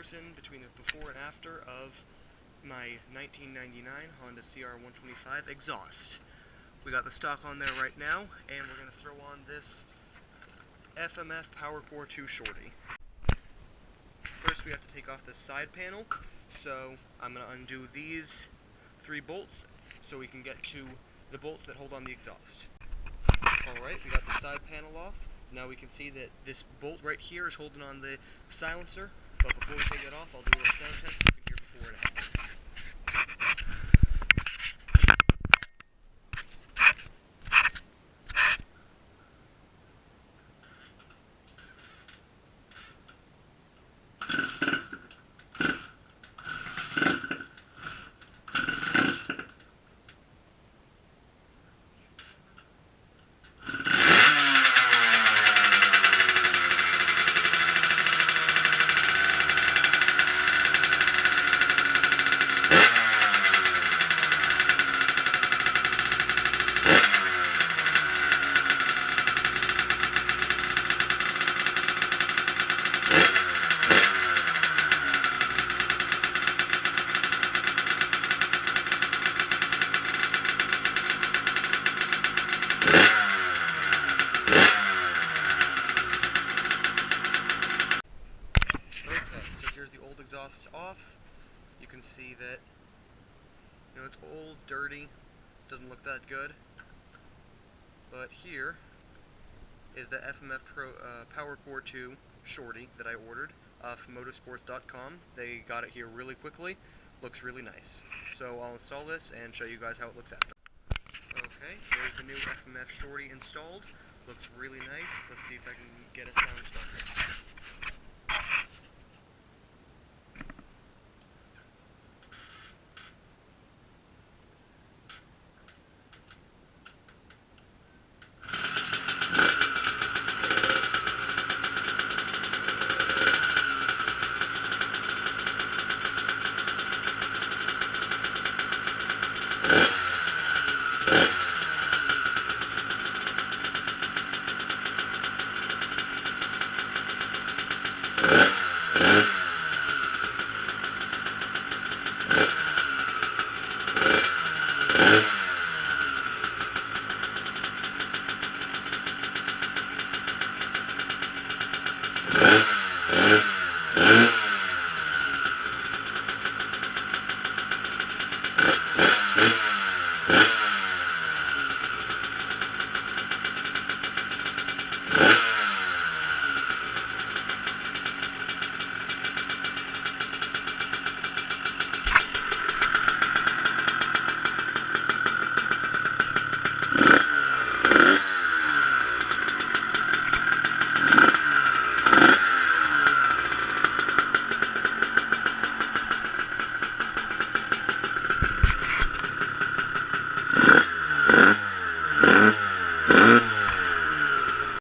comparison between the before and after of my 1999 Honda CR125 exhaust. We got the stock on there right now, and we're going to throw on this FMF Power 2 Shorty. First we have to take off the side panel, so I'm going to undo these 3 bolts so we can get to the bolts that hold on the exhaust. Alright, we got the side panel off. Now we can see that this bolt right here is holding on the silencer, but before we take it off, I'll do a little sound test so you can hear before and after. Exhaust off. You can see that it's old, dirty, doesn't look that good. But here is the FMF Power 2 Shorty that I ordered off motorsports.com. They got it here really quickly. Looks really nice. So I'll install this and show you guys how it looks after. Okay, there's the new FMF Shorty installed. Looks really nice. Let's see if I can get a sound starter.